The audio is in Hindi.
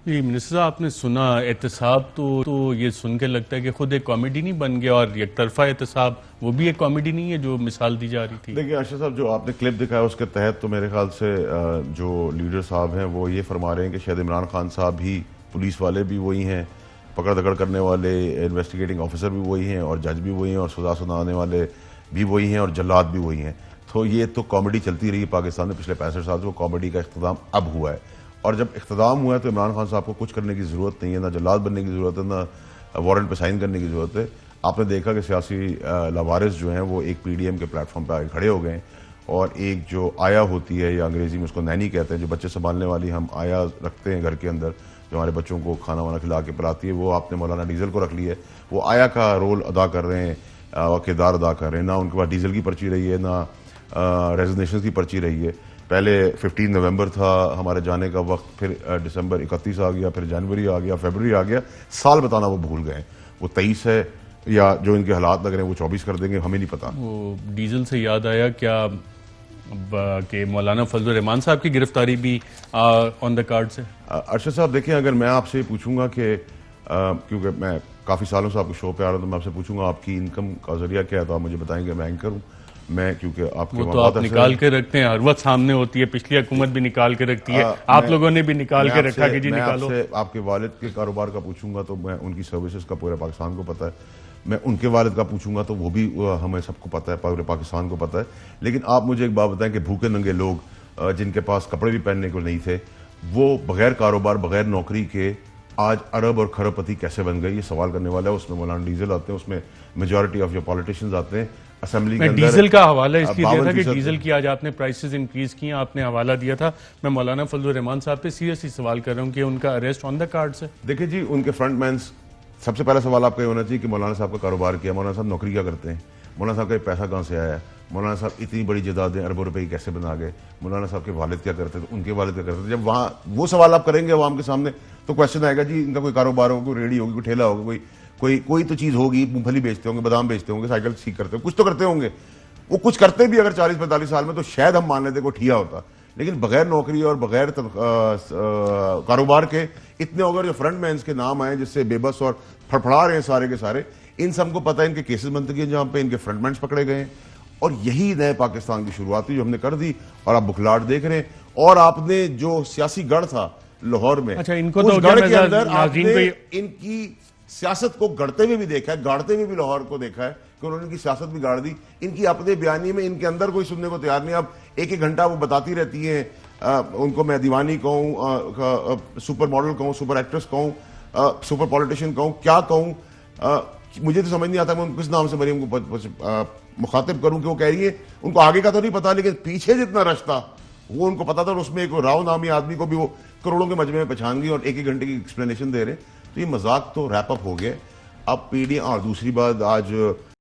जी मिनिस्टर साहब, आपने सुना एहतसाब तो ये सुन के लगता है कि खुद एक कॉमेडी नहीं बन गया, और एक तरफा एहतसाब वो भी एक कॉमेडी नहीं है जो मिसाल दी जा रही थी। देखिए अर्शद साहब, जो आपने क्लिप दिखाया उसके तहत तो मेरे ख्याल से जो लीडर साहब हैं वो ये फरमा रहे हैं कि शायद इमरान खान साहब भी, पुलिस वाले भी वही हैं, पकड़ दकड़ करने वाले इन्वेस्टिगेटिंग ऑफिसर भी वही हैं, और जज भी वही हैं, और सजा सुनाने वाले भी वही हैं, और जल्लाद भी वही हैं। तो ये तो कॉमेडी चलती रही पाकिस्तान में पिछले 65 साल से। वो कॉमेडी का इख्तिताम अब हुआ है, और जब इख्तिताम हुआ है तो इमरान खान साहब को कुछ करने की ज़रूरत नहीं है, ना जल्लाद बनने की ज़रूरत है, ना वारंट पे साइन करने की ज़रूरत है। आपने देखा कि सियासी लवारिस जो हैं वो एक पीडीएम के प्लेटफॉर्म पर आगे खड़े हो गए, और एक जो आया होती है, या अंग्रेज़ी में उसको नैनी कहते हैं, जो बच्चे संभालने वाली हम आया रखते हैं घर के अंदर, जो हमारे बच्चों को खाना वाना खिला के पिलाती है, वो आपने मौलाना डीजल को रख ली है। वो आया का रोल अदा कर रहे हैं, किरदार अदा कर रहे हैं। ना उनके पास डीजल की पर्ची रही है, ना रेजिग्नेशन की पर्ची रही है। पहले 15 नवंबर था हमारे जाने का वक्त, फिर दिसंबर 31 आ गया, फिर जनवरी आ गया, फरवरी आ गया। साल बताना वो भूल गए। वो 23 है, या जो इनके हालात लग रहे हैं वो 24 कर देंगे, हमें नहीं पता। वो डीजल से याद आया क्या कि मौलाना फजल रहमान साहब की गिरफ्तारी भी ऑन द कार्ड से? अर्शद साहब देखिए, अगर मैं आपसे पूछूंगा कि क्योंकि मैं काफ़ी सालों से आपके शो पे आ रहा हूँ, तो मैं आपसे पूछूंगा आपकी इनकम का जरिया क्या है, तो आप मुझे बताएंगे मैं एंकर हूँ। मैं क्योंकि आपके वो तो आप निकाल के रखते हैं, हर वक्त सामने होती है, पिछली हुकूमत भी निकाल के रखती है, आप लोगों ने भी निकाल के रखा कि जी निकालो। आपके वालिद के कारोबार का पूछूंगा तो मैं उनकी सर्विसेज का पूरे पाकिस्तान को पता है। मैं उनके वालिद का पूछूंगा तो वो भी हमें सबको पता है, पूरे पाकिस्तान को पता है। लेकिन आप मुझे एक बात बताएं कि भूखे नंगे लोग जिनके पास कपड़े भी पहनने को नहीं थे, वो बगैर कारोबार, बगैर नौकरी के आज अरब और खरबपति कैसे बन गए, ये सवाल करने वाला है। उसमें मौलाना डीजल आते हैं, उसमें मेजॉरिटी ऑफ जो पॉलिटिशियंस आते हैं असेंबली के अंदर। डीजल का हवाला इसलिए दिया था कि डीजल की आज आपने प्राइसेस इंक्रीज किए, आपने हवाला दिया था। मैं मौलाना फजल रहमान साहब पे सीरियसली सवाल कर रहा हूँ कि उनका अरेस्ट ऑन द कार्ड से। देखिए जी, उनके फ्रंटमैन, सबसे पहला सवाल आपका ये होना चाहिए कि मौलाना साहब का कारोबार किया, मौलाना साहब नौकरी क्या करते हैं, मौलाना साहब का पैसा कहाँ से आया है, मौलाना साहब इतनी बड़ी जायदादें अरबों रुपए की कैसे बना गए, मौलाना साहब के वालिद क्या करते थे, उनके वालिद क्या करते थे। जब वहाँ वो सवाल आप करेंगे आवाम के सामने तो क्वेश्चन आएगा जी इनका कोई कारोबार होगा, कोई रेडी होगी, कोई ठेला होगा, कोई तो चीज़ होगी, मूंगफली बेचते होंगे, बादाम बेचते होंगे, साइकिल ठीक करते होंगे, कुछ तो करते होंगे। वो कुछ करते भी अगर 40-45 साल में तो शायद हम मान लेते को ठिया होता, लेकिन बगैर नौकरी और बगैर कारोबार के इतने हो गए। जो फ्रंटमैन के नाम आए जिससे बेबस और फड़फड़ा रहे हैं सारे के सारे, इन सबको पता है इनके केसेस बनते गए जहां पे इनके फ्रंटमैन पकड़े गए हैं। और यही नए पाकिस्तान की शुरुआत थी जो हमने कर दी, और आप बुखलाट देख रहे हैं। और आपने जो सियासी गढ़ था लाहौर में, अच्छा, इनको उस तो गढ़ के अंदर आपने इनकी सियासत को गढ़ते हुए भी देखा है, गाड़ते हुए भी लाहौर को देखा है कि उन्होंने इनकी सियासत भी गाड़ दी। इनकी अपने बयानी में इनके अंदर कोई सुनने को तैयार नहीं। अब एक एक घंटा वो बताती रहती हैं, उनको मैं दीवानी कहूँ, सुपर मॉडल कहूँ, सुपर एक्ट्रेस कहूँ, सुपर पॉलिटिशियन कहूँ, क्या कहूँ, मुझे तो समझ नहीं आता मैं उनको किस नाम से मरीम को मुखातिब करूँ। कि वो कह रही है उनको आगे का तो नहीं पता, लेकिन पीछे जितना रश्ता वो उनको पता था, और उसमें एक राव नामी आदमी को भी वो करोड़ों के मजमे में पहचान गई, और एक एक घंटे की एक्सप्लेनेशन दे रहे। तो ये मजाक तो रैप अप हो गया। अब पीडीएम, और दूसरी बात, आज